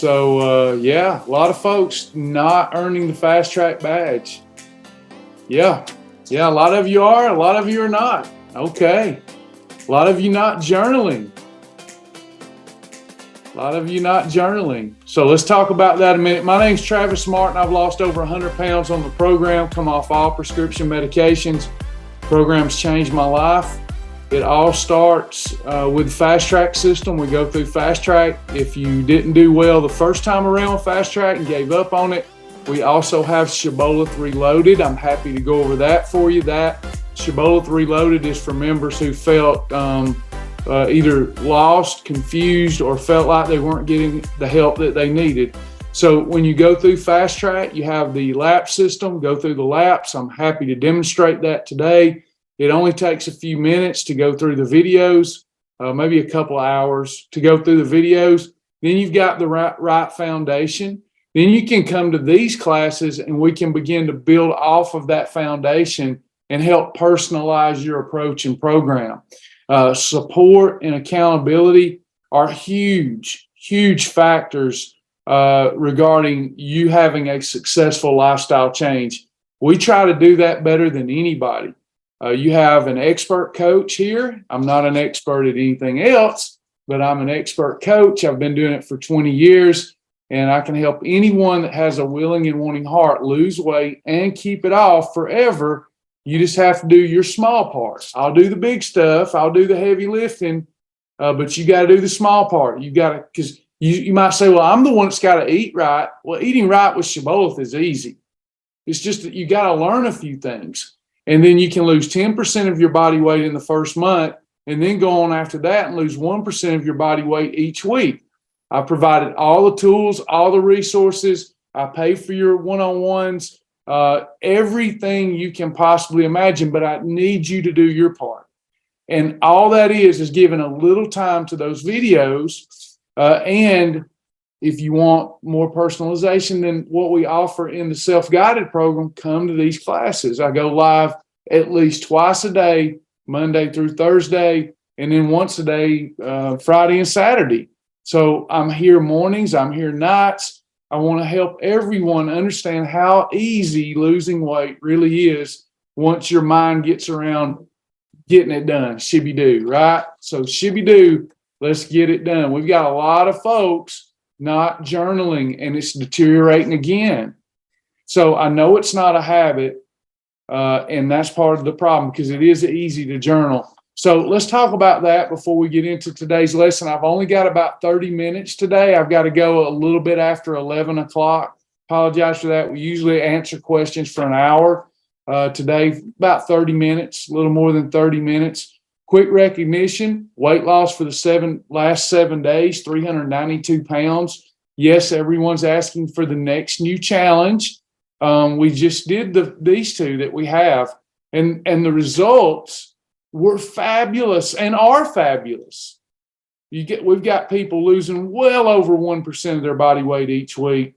Yeah, a lot of folks not earning the fast track badge. Yeah, a lot of you are, a lot of you are not. Okay. A lot of you not journaling. So let's talk about that a minute. My name's Travis Martin. I've lost over 100 pounds on the program, come off all prescription medications. Program's changed my life. It all starts with the fast track system. We go through fast track. If you didn't do well the first time around with fast track and gave up on it, we also have Shibboleth Reloaded. I'm happy to go over that for you. That Shibboleth Reloaded is for members who felt either lost, confused, or felt like they weren't getting the help that they needed. So when you go through fast track, you have the lap system, go through the laps. I'm happy to demonstrate that today. It only takes a few minutes to go through the videos, maybe a couple of hours to go through the videos. Then you've got the right foundation. Then you can come to these classes and we can begin to build off of that foundation and help personalize your approach and program. Support and accountability are huge factors regarding you having a successful lifestyle change. We try to do that better than anybody. You have an expert coach here. I'm not an expert at anything else, but I'm an expert coach. I've been doing it for 20 years, and I can help anyone that has a willing and wanting heart lose weight and keep it off forever. You just have to do your small parts. I'll do the big stuff. I'll do the heavy lifting, but you got to do the small part. You got to, because you might say, well, I'm the one that's got to eat right. Well, eating right with Shibboleth is easy. It's just that you got to learn a few things. And then you can lose 10% of your body weight in the first month and then go on after that and lose 1% of your body weight each week. I provided all the tools, all the resources. I pay for your one-on-ones, everything you can possibly imagine, but I need you to do your part. And all that is giving a little time to those videos. And if you want more personalization than what we offer in the self-guided program, come to these classes. I go live at least twice a day, Monday through Thursday, and then once a day, Friday and Saturday. So I'm here mornings, I'm here nights. I want to help everyone understand how easy losing weight really is once your mind gets around getting it done. Shibby-do, right? So shibby-do, let's get it done. We've got a lot of folks not journaling, and it's deteriorating again. So I know it's not a habit, and that's part of the problem because it is easy to journal. So let's talk about that before we get into today's lesson. I've only got about 30 minutes today. I've got to go a little bit after 11 o'clock. Apologize for that. We usually answer questions for an hour. Today, about 30 minutes, a little more than 30 minutes. Quick recognition, weight loss for the last 7 days, 392 pounds. Yes, everyone's asking for the next new challenge. We just did these two that we have, and the results were fabulous and are fabulous. We've got people losing well over 1% of their body weight each week,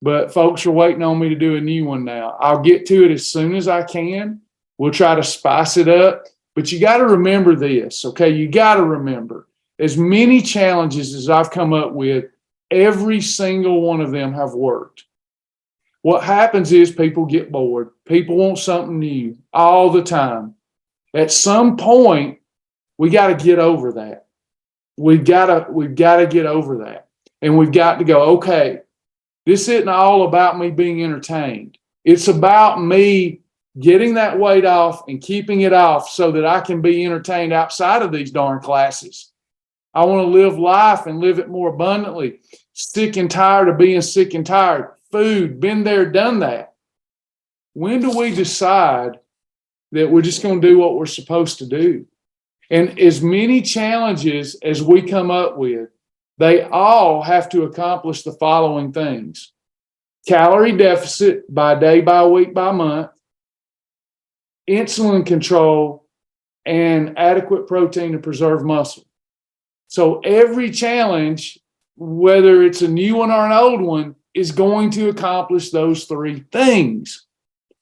but folks are waiting on me to do a new one now. I'll get to it as soon as I can. We'll try to spice it up. But you got to remember this, okay? You got to remember, as many challenges as I've come up with, every single one of them have worked. What happens is people get bored. People want something new all the time. At some point, we got to get over that. We've got to get over that. And we've got to go, okay, this isn't all about me being entertained. It's about me getting that weight off and keeping it off so that I can be entertained outside of these darn classes. I want to live life and live it more abundantly. Sick and tired of being sick and tired. Food, been there, done that. When do we decide that we're just going to do what we're supposed to do? And as many challenges as we come up with, they all have to accomplish the following things. Calorie deficit by day, by week, by month. Insulin control, and adequate protein to preserve muscle. So every challenge, whether it's a new one or an old one, is going to accomplish those three things.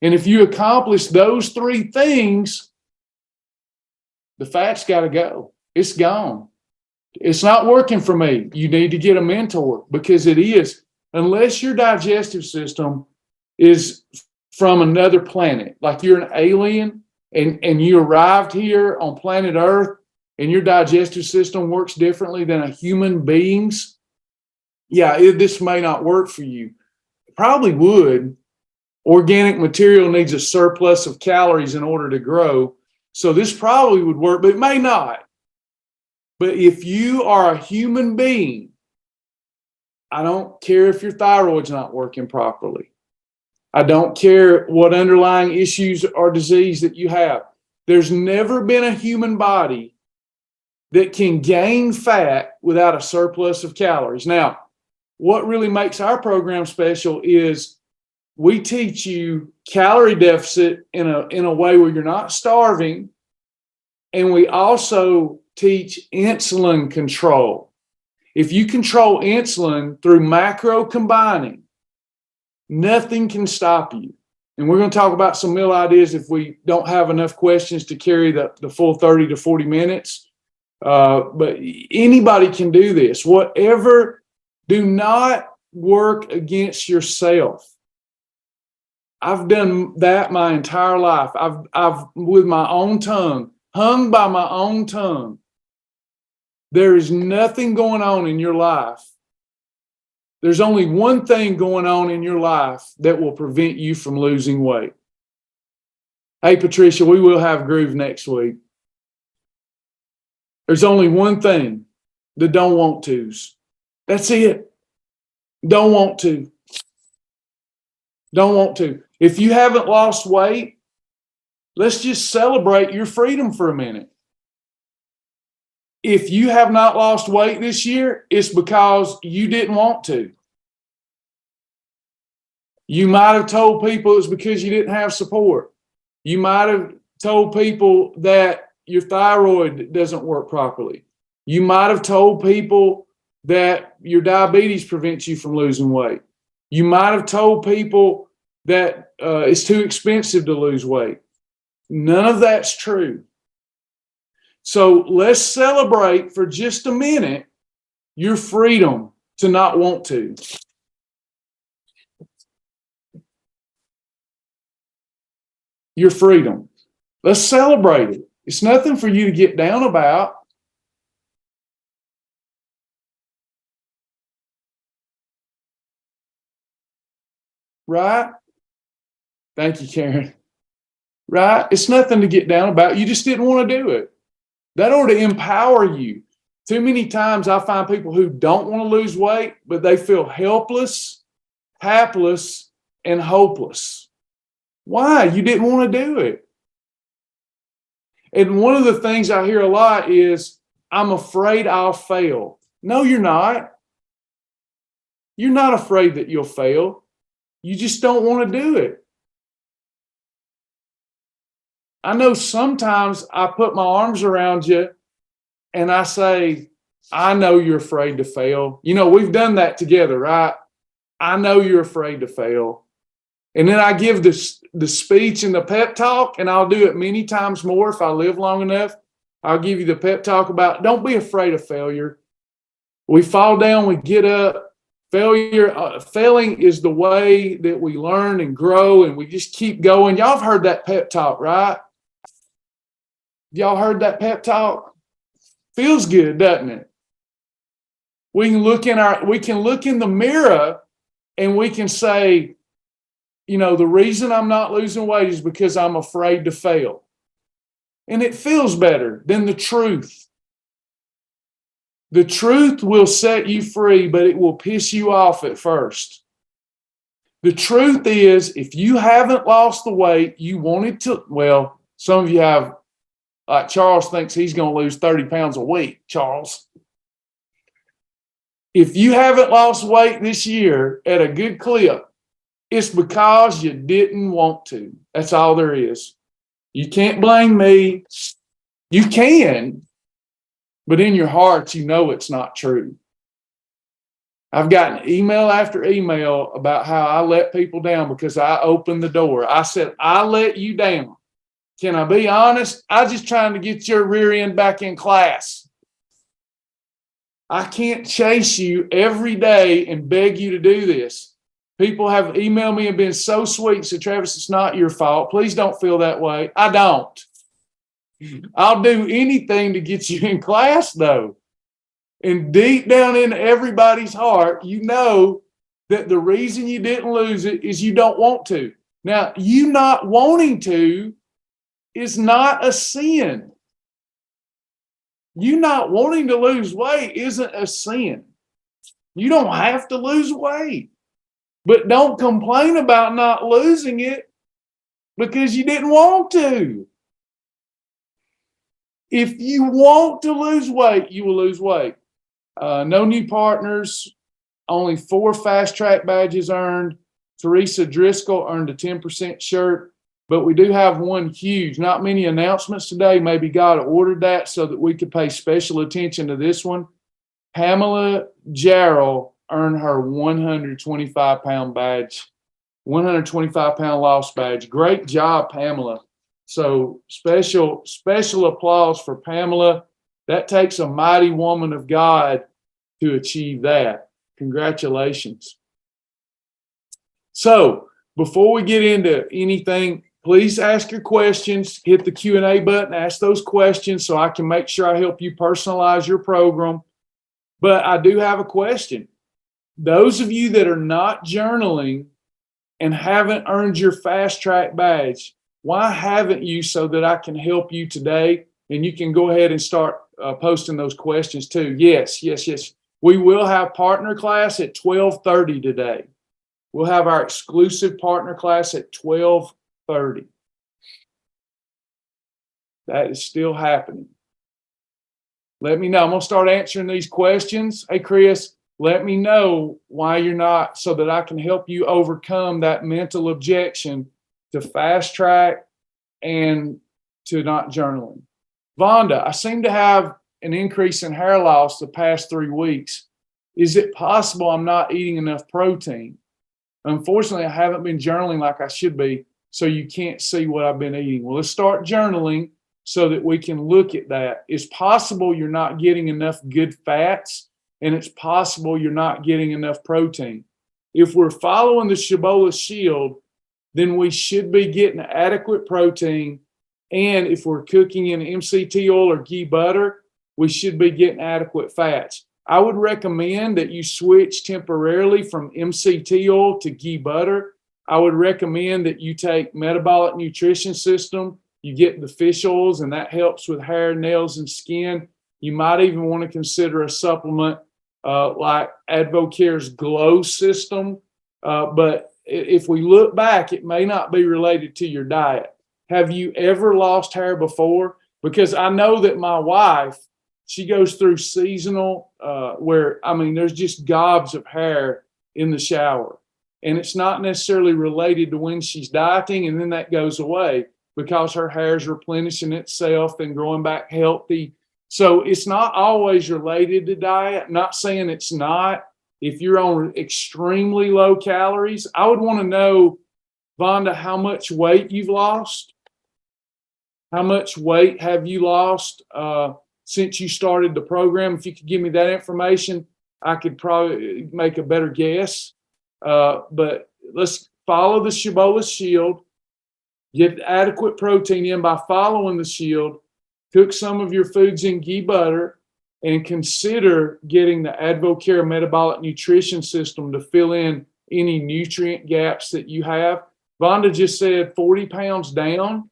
And if you accomplish those three things, the fat's got to go. It's gone. It's not working for me. You need to get a mentor, because it is, unless your digestive system is from another planet, like you're an alien and you arrived here on planet Earth and your digestive system works differently than a human being's, this may not work for you. It probably would. Organic material needs a surplus of calories in order to grow. So this probably would work, but it may not. But if you are a human being, I don't care if your thyroid's not working properly. I don't care what underlying issues or disease that you have. There's never been a human body that can gain fat without a surplus of calories. Now, what really makes our program special is we teach you calorie deficit in a way where you're not starving, and we also teach insulin control. If you control insulin through macro combining, nothing can stop you. And we're going to talk about some meal ideas if we don't have enough questions to carry the full 30 to 40 minutes. But anybody can do this. Do not work against yourself. I've done that my entire life. I've with my own tongue, hung by my own tongue. There is nothing going on in your life. There's only one thing going on in your life that will prevent you from losing weight. Hey, Patricia, we will have Groove next week. There's only one thing, the don't want tos. That's it. Don't want to. Don't want to. If you haven't lost weight, let's just celebrate your freedom for a minute. If you have not lost weight this year, it's because you didn't want to. You might have told people it was because you didn't have support. You might have told people that your thyroid doesn't work properly. You might have told people that your diabetes prevents you from losing weight. You might have told people that it's too expensive to lose weight. None of that's true. So let's celebrate for just a minute your freedom to not want to. Your freedom. Let's celebrate it. It's nothing for you to get down about. Right? Thank you, Karen. Right? It's nothing to get down about. You just didn't want to do it. That ought to empower you. Too many times I find people who don't want to lose weight, but they feel helpless, hapless, and hopeless. Why? You didn't want to do it. And one of the things I hear a lot is, I'm afraid I'll fail. No, you're not. You're not afraid that you'll fail. You just don't want to do it. I know sometimes I put my arms around you and I say, I know you're afraid to fail. You know, we've done that together, right? I know you're afraid to fail. And then I give the speech and the pep talk, and I'll do it many times more if I live long enough. I'll give you the pep talk about, don't be afraid of failure. We fall down, we get up. Failing is the way that we learn and grow, and we just keep going. Y'all have heard that pep talk, right? Y'all heard that pep talk? Feels good, doesn't it? We can look in the mirror and we can say, you know, the reason I'm not losing weight is because I'm afraid to fail. And it feels better than the truth. The truth will set you free, but it will piss you off at first. The truth is, if you haven't lost the weight you wanted to, well, some of you have, like Charles thinks he's going to lose 30 pounds a week, Charles. If you haven't lost weight this year at a good clip, it's because you didn't want to. That's all there is. You can't blame me. You can, but in your heart, you know it's not true. I've gotten email after email about how I let people down because I opened the door. I said, I let you down. Can I be honest? I was just trying to get your rear end back in class. I can't chase you every day and beg you to do this. People have emailed me and been so sweet. So, Travis, it's not your fault. Please don't feel that way. I don't. I'll do anything to get you in class, though. And deep down in everybody's heart, you know that the reason you didn't lose it is you don't want to. Now, you not wanting to is not a sin. You not wanting to lose weight isn't a sin. You don't have to lose weight. But don't complain about not losing it because you didn't want to. If you want to lose weight, you will lose weight. No new partners, only 4 fast track badges earned. Teresa Driscoll earned a 10% shirt, but we do have one huge, not many announcements today. Maybe God ordered that so that we could pay special attention to this one. Pamela Jarrell earned her 125-pound badge, 125-pound loss badge. Great job, Pamela. So special applause for Pamela. That takes a mighty woman of God to achieve that. Congratulations. So before we get into anything, please ask your questions. Hit the Q&A button, ask those questions so I can make sure I help you personalize your program. But I do have a question. Those of you that are not journaling and haven't earned your fast track badge, why haven't you, so that I can help you today? And you can go ahead and start posting those questions too. Yes. We will have partner class at 12:30 today. We'll have our exclusive partner class at 12:30. That is still happening. Let me know. I'm going to start answering these questions. Hey, Chris, let me know why you're not, so that I can help you overcome that mental objection to fast track and to not journaling. Vonda, I seem to have an increase in hair loss the past 3 weeks. Is it possible I'm not eating enough protein? Unfortunately, I haven't been journaling like I should be, so you can't see what I've been eating. Well, let's start journaling so that we can look at that. It's possible you're not getting enough good fats, and it's possible you're not getting enough protein. If we're following the Shibboleth Shield, then we should be getting adequate protein. And if we're cooking in MCT oil or ghee butter, we should be getting adequate fats. I would recommend that you switch temporarily from MCT oil to ghee butter. I would recommend that you take metabolic nutrition system. You get the fish oils, and that helps with hair, nails, and skin. You might even want to consider a supplement like AdvoCare's Glow system. But if we look back, it may not be related to your diet. Have you ever lost hair before? Because I know that my wife, she goes through seasonal where, there's just gobs of hair in the shower. And it's not necessarily related to when she's dieting, and then that goes away because her hair is replenishing itself and growing back healthy. So it's not always related to diet. I'm not saying it's not. If you're on extremely low calories, I would want to know, Vonda, how much weight you've lost. How much weight have you lost since you started the program? If you could give me that information, I could probably make a better guess. But let's follow the Shibboleth Shield. Get adequate protein in by following the Shield. Cook some of your foods in ghee butter, and consider getting the AdvoCare Metabolic Nutrition System to fill in any nutrient gaps that you have. Vonda just said 40 pounds down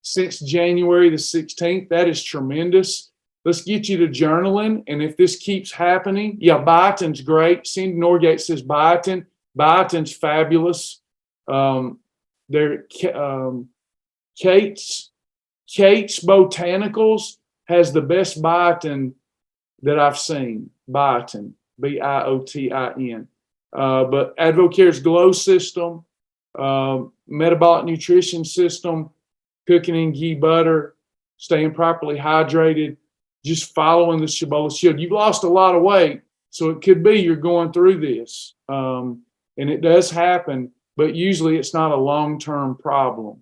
since January the 16th. That is tremendous. Let's get you to journaling. And if this keeps happening, biotin's great. Cindy Norgate says biotin. Biotin's fabulous. Kate's Botanicals has the best biotin that I've seen. Biotin, Biotin. But AdvoCare's Glow system, metabolic nutrition system, cooking in ghee butter, staying properly hydrated, just following the Shibboleth Shield. You've lost a lot of weight, so it could be you're going through this. And it does happen, but usually it's not a long-term problem.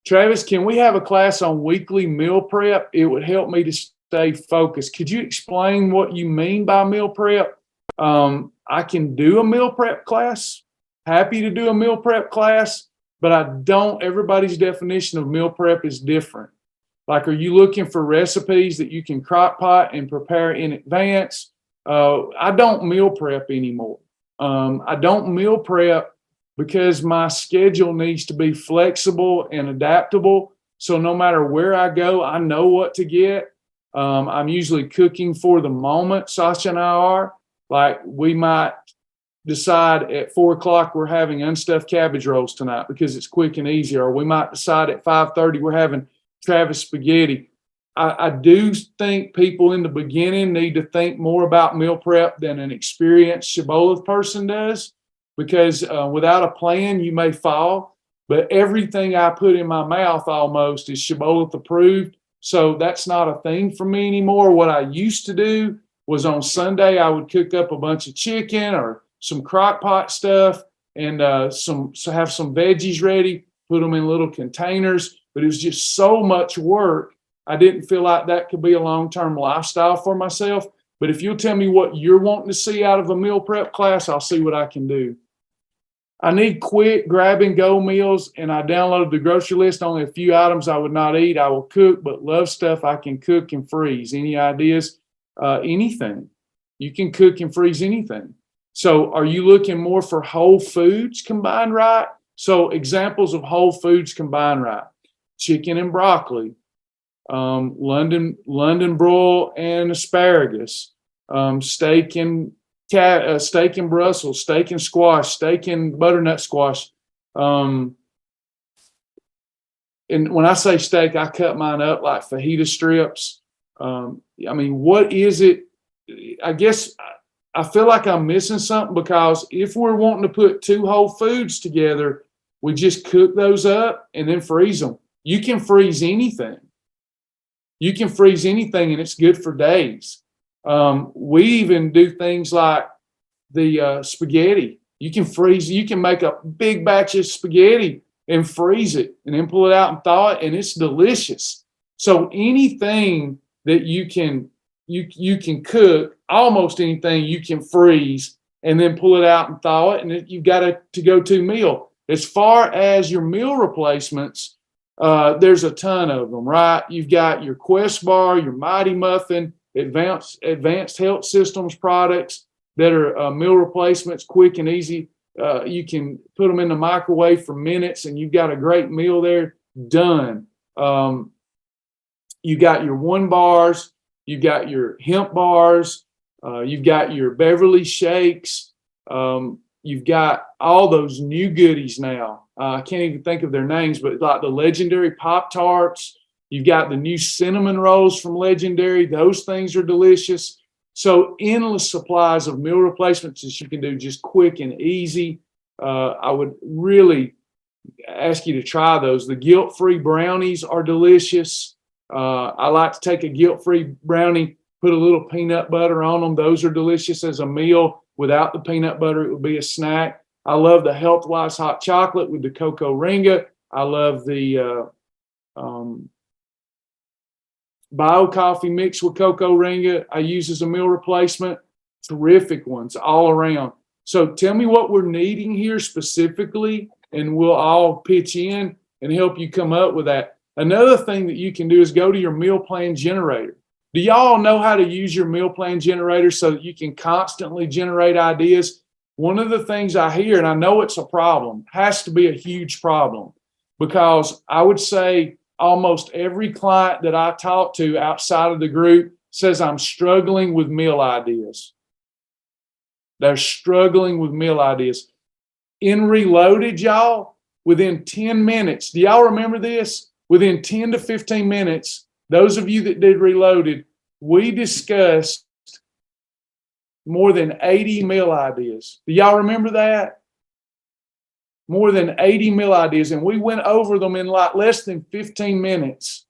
Travis, can we have a class on weekly meal prep? It would help me to stay focused. Could you explain what you mean by meal prep? I can do a meal prep class, happy to do a meal prep class, but everybody's definition of meal prep is different. Like, are you looking for recipes that you can crock pot and prepare in advance? I don't meal prep anymore. I don't meal prep because my schedule needs to be flexible and adaptable. So no matter where I go, I know what to get. I'm usually cooking for the moment, Sasha and I are. Like, we might decide at 4 o'clock we're having unstuffed cabbage rolls tonight because it's quick and easy, or we might decide at 5:30 we're having Travis spaghetti. I do think people in the beginning need to think more about meal prep than an experienced Shibboleth person does, because without a plan, you may fall. But everything I put in my mouth almost is Shibboleth approved. So that's not a thing for me anymore. What I used to do was on Sunday, I would cook up a bunch of chicken or some crock pot stuff and have some veggies ready, put them in little containers. But it was just so much work. I didn't feel like that could be a long-term lifestyle for myself. But if you'll tell me what you're wanting to see out of a meal prep class, I'll see what I can do. I need quick grab-and-go meals, and I downloaded the grocery list. Only a few items I would not eat. I will cook, but love stuff I can cook and freeze. Any ideas? Anything. You can cook and freeze anything. So are you looking more for whole foods combined right? So examples of whole foods combined right: chicken and broccoli, London broil and asparagus, steak and Brussels, steak and squash, steak and butternut squash. And when I say steak, I cut mine up like fajita strips. I mean, what is it? I guess I feel like I'm missing something, because if we're wanting to put two whole foods together, we just cook those up and then freeze them. You can freeze anything. You can freeze anything, and it's good for days. We even do things like the spaghetti. You can make a big batch of spaghetti and freeze it and then pull it out and thaw it, and it's delicious. So anything that you can cook, almost anything you can freeze and then pull it out and thaw it, and you've got a to-go-to meal. As far as your meal replacements, there's a ton of them, right? You've got your Quest bar, your Mighty Muffin, advanced health systems products that are meal replacements, quick and easy. You can put them in the microwave for minutes, and you've got a great meal there. Done. You got your One bars, you've got your hemp bars, you've got your Beverly shakes. You've got all those new goodies now. I can't even think of their names, but like the legendary Pop-Tarts. You've got the new cinnamon rolls from Legendary. Those things are delicious. So endless supplies of meal replacements that you can do just quick and easy. I would really ask you to try those. The guilt-free brownies are delicious. I like to take a guilt-free brownie, put a little peanut butter on them. Those are delicious as a meal. Without the peanut butter, it would be a snack. I love the Healthwise hot chocolate with the cocoa ringa. I love the bio coffee mixed with cocoa ringa I use as a meal replacement. Terrific ones all around. So tell me what we're needing here specifically, and we'll all pitch in and help you come up with that. Another thing that you can do is go to your meal plan generator. Do y'all know how to use your meal plan generator so that you can constantly generate ideas? One of the things I hear, and I know it's a problem, has to be a huge problem, because I would say almost every client that I talk to outside of the group says, I'm struggling with meal ideas. They're struggling with meal ideas. In Reloaded, y'all, within 10 minutes, do y'all remember this? Within 10 to 15 minutes, those of you that did Reloaded, we discussed more than 80 meal ideas. Do y'all remember that? More than 80 meal ideas. And we went over them in like less than 15 minutes.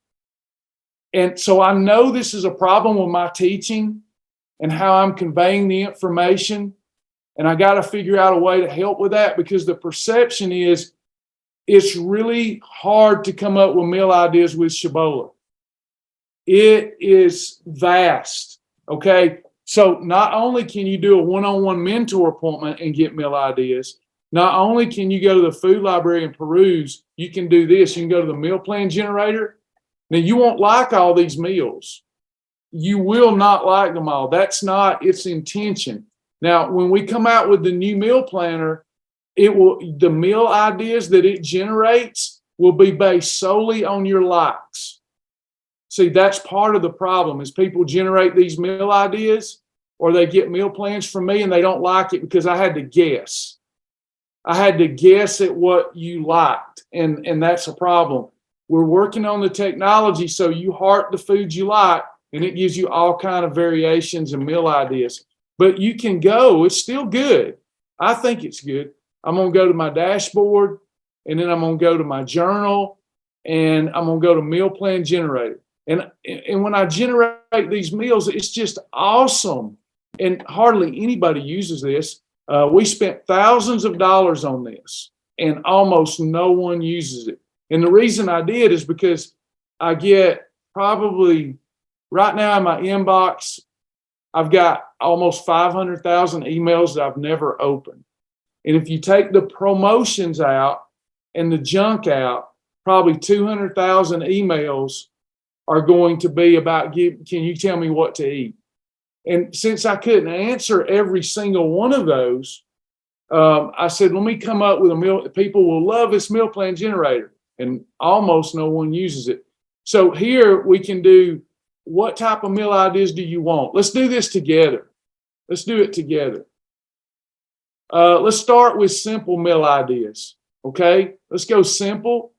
And so I know this is a problem with my teaching and how I'm conveying the information. And I got to figure out a way to help with that, because the perception is it's really hard to come up with meal ideas with Shibboleth. It is vast. Okay. So not only can you do a one-on-one mentor appointment and get meal ideas, not only can you go to the food library and peruse, you can do this. You can go to the meal plan generator. Now, you won't like all these meals. You will not like them all. That's not its intention. Now, when we come out with the new meal planner, the meal ideas that it generates will be based solely on your likes. See, that's part of the problem is people generate these meal ideas or they get meal plans from me and they don't like it because I had to guess. I had to guess at what you liked, and that's a problem. We're working on the technology so you heart the foods you like, and it gives you all kind of variations and meal ideas. But you can go, it's still good. I think it's good. I'm going to go to my dashboard, and then I'm going to go to my journal, and I'm going to go to meal plan generator. And when I generate these meals, it's just awesome. And hardly anybody uses this. We spent thousands of dollars on this, and almost no one uses it. And the reason I did is because I get probably right now in my inbox, I've got almost 500,000 emails that I've never opened. And if you take the promotions out and the junk out, probably 200,000 emails are going to be about, can you tell me what to eat? And since I couldn't answer every single one of those, I said, let me come up with a meal. People will love this meal plan generator, and almost no one uses it. So here we can do, what type of meal ideas do you want? Let's do this together. Let's do it together. Let's start with simple meal ideas. Okay, let's go simple.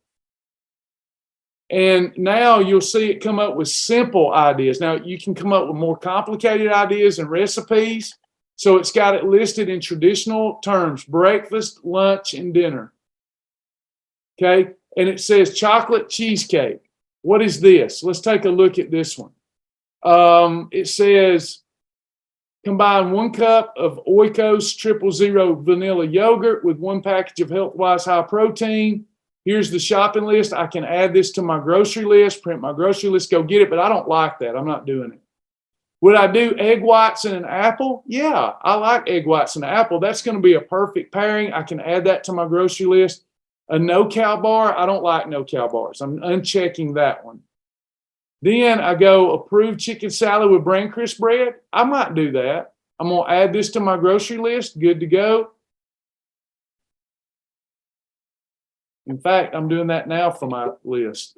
And now you'll see it come up with simple ideas. Now you can come up with more complicated ideas and recipes. So it's got it listed in traditional terms: breakfast, lunch, and dinner. Okay. And it says chocolate cheesecake. What is this? Let's take a look at this one. It says combine 1 cup of Oikos 000 vanilla yogurt with 1 package of Healthwise high protein. Here's the shopping list. I can add this to my grocery list, print my grocery list, go get it, but I don't like that. I'm not doing it. Would I do egg whites and an apple? Yeah, I like egg whites and an apple. That's going to be a perfect pairing. I can add that to my grocery list. A no-cal bar, I don't like no-cal bars. I'm unchecking that one. Then I go approved chicken salad with bran crisp bread. I might do that. I'm going to add this to my grocery list. Good to go. In fact, I'm doing that now for my list.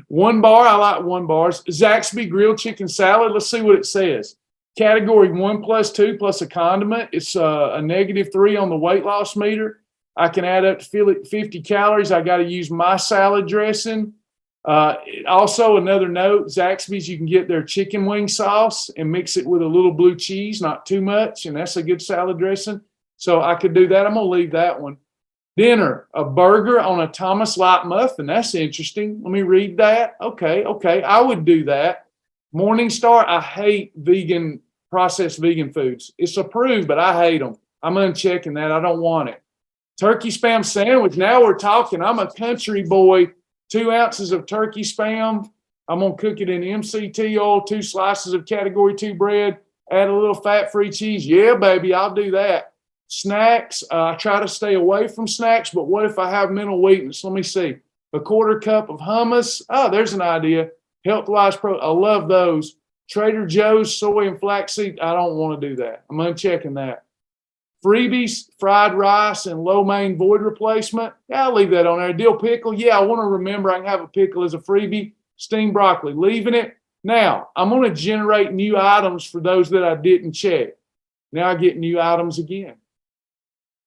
1 bar, I like 1 bars. Zaxby grilled chicken salad. Let's see what it says. Category 1 plus 2 plus a condiment. It's a -3 on the weight loss meter. I can add up to 50 calories. I got to use my salad dressing. Also, another note, Zaxby's, you can get their chicken wing sauce and mix it with a little blue cheese, not too much, and that's a good salad dressing. So I could do that. I'm going to leave that one. Dinner, a burger on a Thomas Light muffin. That's interesting. Let me read that. Okay. I would do that. Morningstar, I hate processed vegan foods. It's approved, but I hate them. I'm unchecking that. I don't want it. Turkey Spam sandwich. Now we're talking. I'm a country boy. 2 ounces of turkey Spam. I'm going to cook it in MCT oil, 2 slices of category 2 bread, add a little fat-free cheese. Yeah, baby, I'll do that. Snacks, I try to stay away from snacks, but what if I have mental weakness? Let me see. A 1/4 cup of hummus. Oh, there's an idea. Healthwise Pro. I love those. Trader Joe's soy and flaxseed. I don't want to do that. I'm unchecking that. Freebies, fried rice and lo mein void replacement. Yeah, I'll leave that on there. Dill pickle. Yeah, I want to remember I can have a pickle as a freebie. Steamed broccoli. Leaving it. Now, I'm going to generate new items for those that I didn't check. Now I get new items again.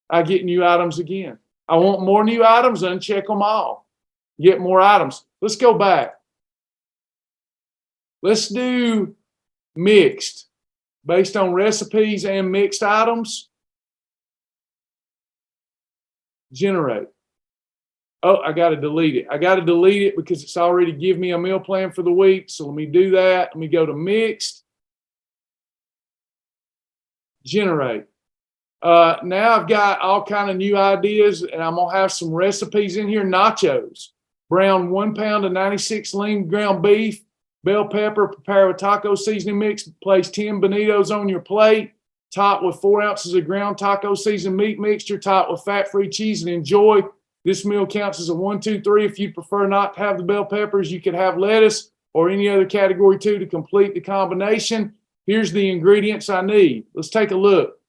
I want more new items, uncheck them all. Get more items. Let's go back. Let's do mixed, based on recipes and mixed items. Generate. Oh, I got to delete it. I got to delete it because it's already give me a meal plan for the week. So let me do that. Let me go to mixed. Generate. Now I've got all kind of new ideas, and I'm going to have some recipes in here. Nachos. Brown 1 pound of 96 lean ground beef, Bell pepper, prepare with taco seasoning mix. Place 10 bonitos on your plate. Top with 4 ounces of ground taco seasoned meat mixture. Top with fat-free cheese, and enjoy. This meal counts as a 1, 2, 3. If you prefer not to have the bell peppers, you could have lettuce or any other category 2 to complete the combination. Here's the ingredients I need. Let's take a look.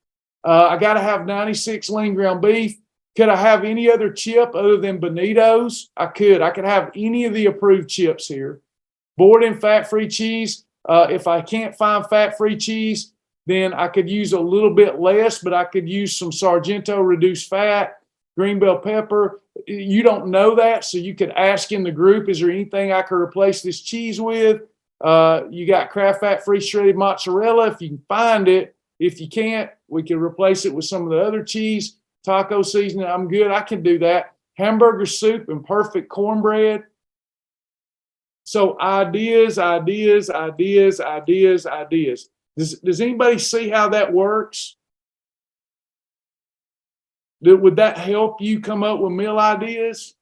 I got to have 96 lean ground beef. Could I have any other chip other than bonitos? I could. I could have any of the approved chips here. Borden fat-free cheese. If I can't find fat-free cheese, then I could use a little bit less, but I could use some Sargento reduced fat, green bell pepper. You don't know that, so you could ask in the group, is there anything I could replace this cheese with? You got Kraft fat-free shredded mozzarella if you can find it. If you can't, we can replace it with some of the other cheese. Taco seasoning, I'm good. I can do that. Hamburger soup and perfect cornbread. So ideas. Does anybody see how that works? Would that help you come up with meal ideas?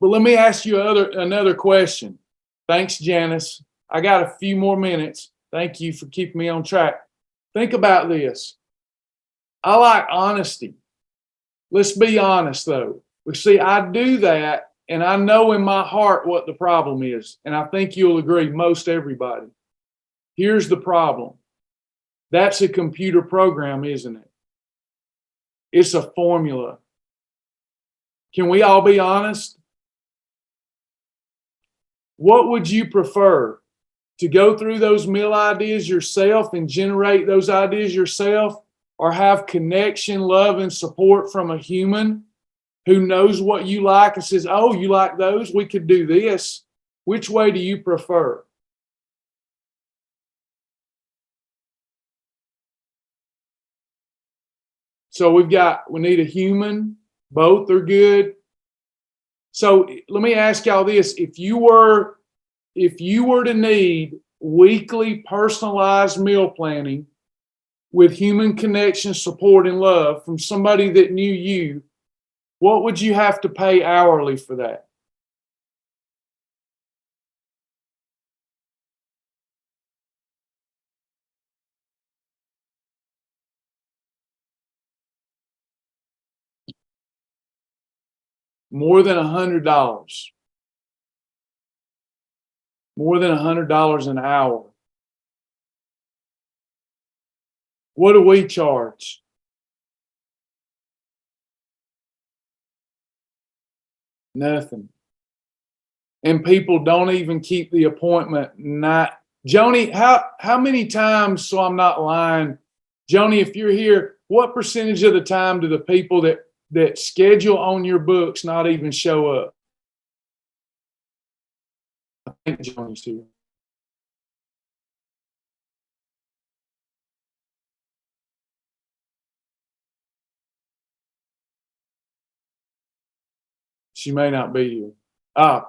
But let me ask you another question. Thanks, Janice. I got a few more minutes. Thank you for keeping me on track. Think about this. I like honesty. Let's be honest, though. We see, I do that, and I know in my heart what the problem is. And I think you'll agree, most everybody. Here's the problem. That's a computer program, isn't it? It's a formula. Can we all be honest? What would you prefer? To go through those meal ideas yourself and generate those ideas yourself, or have connection, love, and support from a human who knows what you like and says, oh, you like those? We could do this. Which way do you prefer? So we need a human. Both are good. So let me ask y'all this. If you were to need weekly personalized meal planning with human connection, support, and love from somebody that knew you, what would you have to pay hourly for that? More than $100. More than $100 an hour. What do we charge? Nothing. And people don't even keep the appointment. Joni, how many times, so I'm not lying, Joni, if you're here, what percentage of the time do the people that schedule on your books not even show up? I think Joni's here. She may not be here.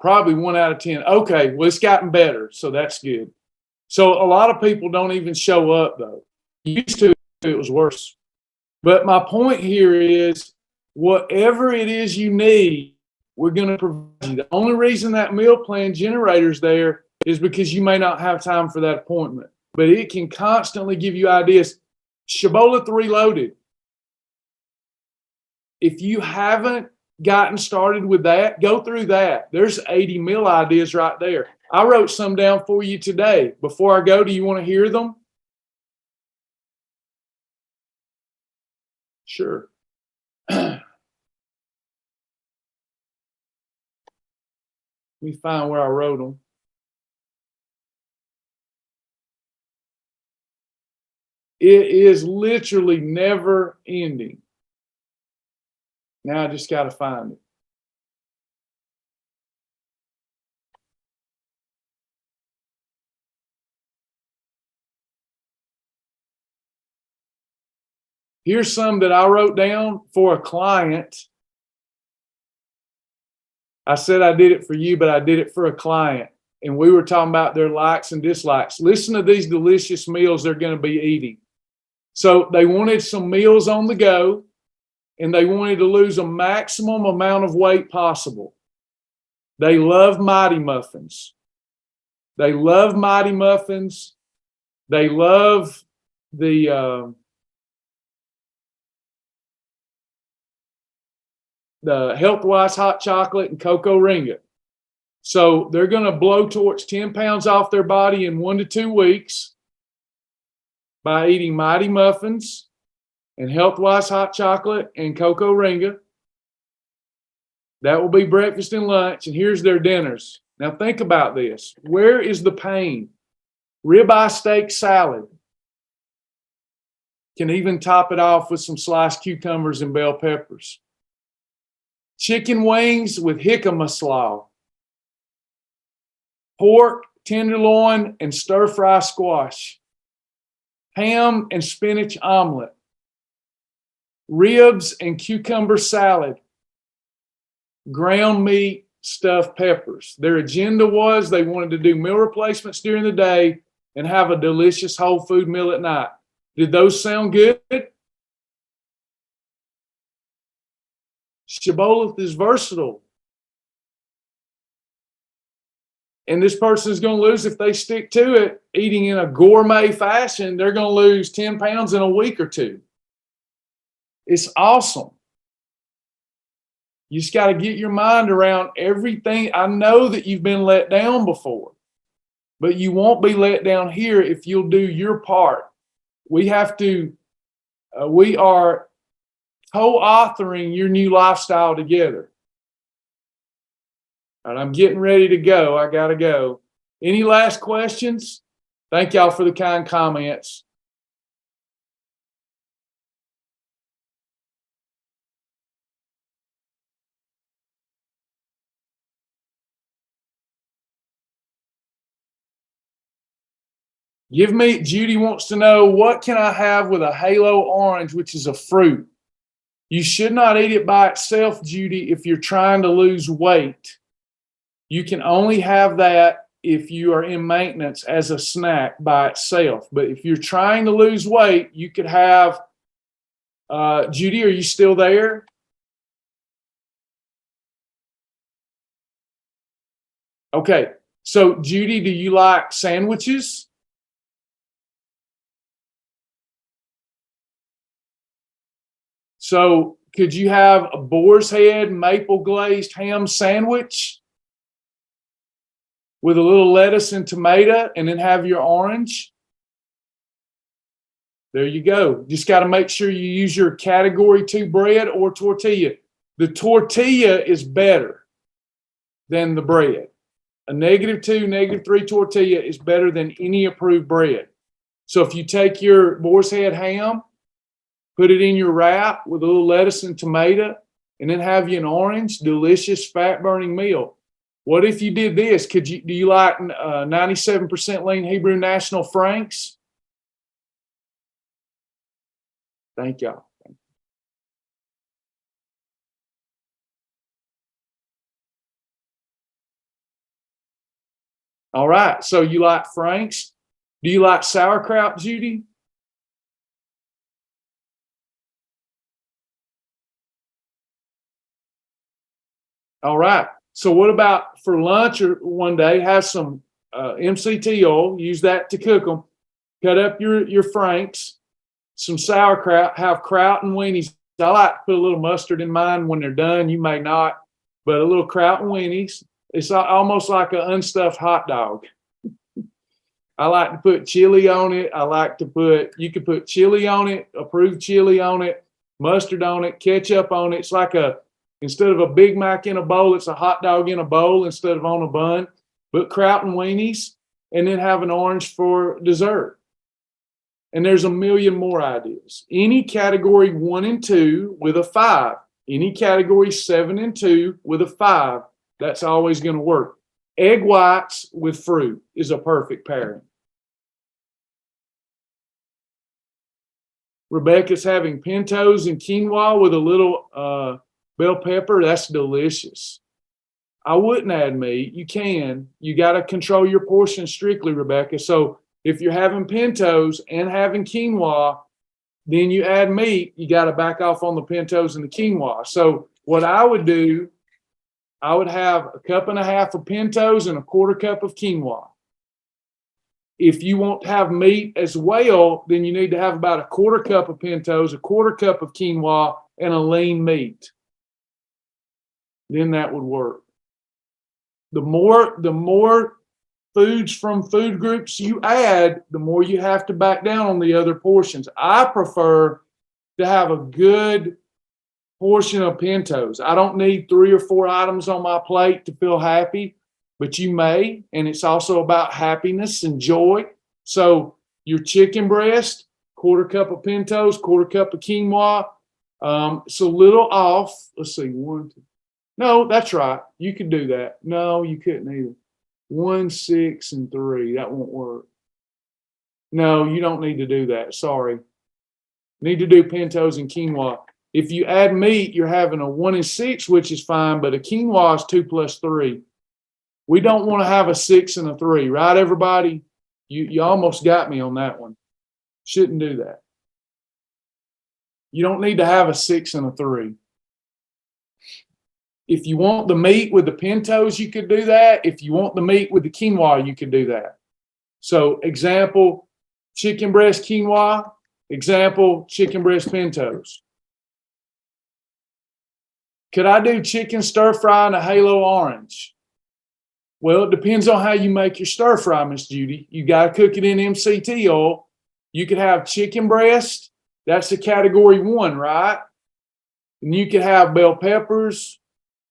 Probably 1 out of 10. Okay, well, it's gotten better, so that's good. So a lot of people don't even show up, though. Used to, it was worse. But my point here is, whatever it is you need, we're going to provide you. The only reason that meal plan generator's there is because you may not have time for that appointment. But it can constantly give you ideas. Shibboleth Reloaded. If you haven't gotten started with that, go through that. There's 80 meal ideas right there. I wrote some down for you today. Before I go, do you want to hear them? Sure. Let me find where I wrote them. It is literally never ending. Now I just got to find it. Here's some that I wrote down for a client. I said I did it for you, but I did it for a client. And we were talking about their likes and dislikes. Listen to these delicious meals they're going to be eating. So they wanted some meals on the go. and they wanted to lose a maximum amount of weight possible. They love Mighty Muffins. They love Mighty Muffins. They love the Healthwise hot chocolate and cocoa ringa. So they're going to blowtorch 10 pounds off their body in 1 to 2 weeks by eating Mighty Muffins and Healthwise hot chocolate and cocoa ringa. That will be breakfast and lunch, and here's their dinners. Now think about this. Where is the pain? Ribeye steak salad. Can even top it off with some sliced cucumbers and bell peppers. Chicken wings with jicama slaw. Pork, tenderloin, and stir-fry squash. Ham and spinach omelet. Ribs and cucumber salad. Ground meat, stuffed peppers. Their agenda was they wanted to do meal replacements during the day and have a delicious whole food meal at night. Did those sound good? Shibboleth is versatile. And this person is going to lose, if they stick to it, eating in a gourmet fashion, they're going to lose 10 pounds in a week or two. It's awesome. You just got to get your mind around everything. I know that you've been let down before, but you won't be let down here if you'll do your part. We are co-authoring your new lifestyle together. And I'm getting ready to go. I got to go. Any last questions? Thank y'all for the kind comments. Judy wants to know, what can I have with a halo orange, which is a fruit? You should not eat it by itself, Judy, if you're trying to lose weight. You can only have that if you are in maintenance as a snack by itself. But if you're trying to lose weight, you could have, Judy, are you still there? Okay. So, Judy, do you like sandwiches? So could you have a boar's head maple glazed ham sandwich with a little lettuce and tomato and then have your orange? There you go. Just got to make sure you use your category 2 bread or tortilla. The tortilla is better than the bread. A -2, -3 tortilla is better than any approved bread. So if you take your boar's head ham, put it in your wrap with a little lettuce and tomato, and then have you an orange, delicious, fat-burning meal. What if you did this? Do you like 97% lean Hebrew National Franks? Thank y'all. All right, so you like Franks? Do you like sauerkraut, Judy? All right. So what about for lunch or one day, have some MCT oil, use that to cook them, cut up your Franks, some sauerkraut, have kraut and weenies. I like to put a little mustard in mine when they're done. You may not, but a little kraut and weenies. It's almost like an unstuffed hot dog. I like to put chili on it. You could put chili on it, approved chili on it, mustard on it, ketchup on it. It's like instead of a Big Mac in a bowl, it's a hot dog in a bowl instead of on a bun. Put kraut and weenies, and then have an orange for dessert. And there's a million more ideas. Any category 1 and 2 with a 5. Any category 7 and 2 with a 5. That's always going to work. Egg whites with fruit is a perfect pairing. Rebecca's having pintos and quinoa with a little bell pepper. That's delicious. I wouldn't add meat. You can. You got to control your portion strictly, Rebecca. So if you're having pintos and having quinoa, Then you add meat, you got to back off on the pintos and the quinoa. So what I would do, I would have a cup and a half of pintos and a quarter cup of quinoa. If you want to have meat as well, then you need to have about a quarter cup of pintos, a quarter cup of quinoa, and a lean meat. Then that would work. The more foods from food groups you add, the more you have to back down on the other portions. I prefer to have a good portion of pintos. I don't need 3 or 4 items on my plate to feel happy, but you may, and it's also about happiness and joy. So your chicken breast, quarter cup of pintos, quarter cup of quinoa. It's a little off. Let's see, 1, 2. No, that's right. You could do that. No, you couldn't either. 1, 6, and 3. That won't work. No, you don't need to do that. Sorry. Need to do pintos and quinoa. If you add meat, you're having a 1 and 6, which is fine, but a quinoa is 2 plus 3. We don't want to have a 6 and a 3, right, everybody? You almost got me on that one. Shouldn't do that. You don't need to have a 6 and a 3. If you want the meat with the pintos, you could do that. If you want the meat with the quinoa, you could do that. So example, chicken breast quinoa. Example, chicken breast pintos. Could I do chicken stir fry and a halo orange? Well, it depends on how you make your stir fry, Miss Judy. You got to cook it in MCT oil. You could have chicken breast. That's a category 1, right? And you could have bell peppers.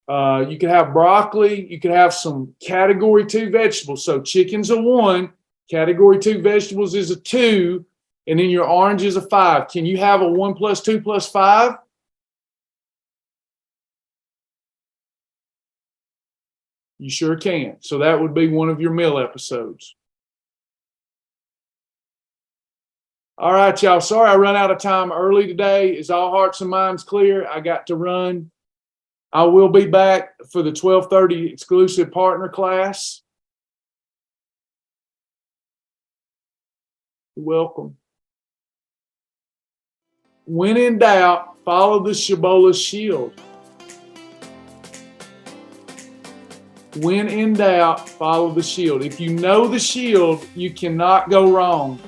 You could have broccoli. You could have some category 2 vegetables. So chicken's a 1, category 2 vegetables is a 2, and then your orange is a 5. Can you have a 1 plus 2 plus 5? You sure can. So that would be one of your meal episodes. All right, y'all. Sorry I run out of time early today. Is all hearts and minds clear? I got to run. I will be back for the 12:30 exclusive partner class. You're welcome. When in doubt, follow the Shibboleth shield. When in doubt, follow the shield. If you know the shield, you cannot go wrong.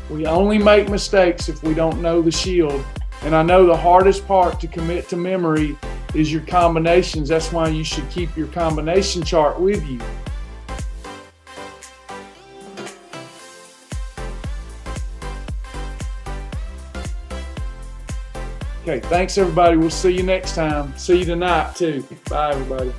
We only make mistakes if we don't know the shield. And I know the hardest part to commit to memory is your combinations. That's why you should keep your combination chart with you. Okay, thanks everybody. We'll see you next time. See you tonight too. Bye everybody.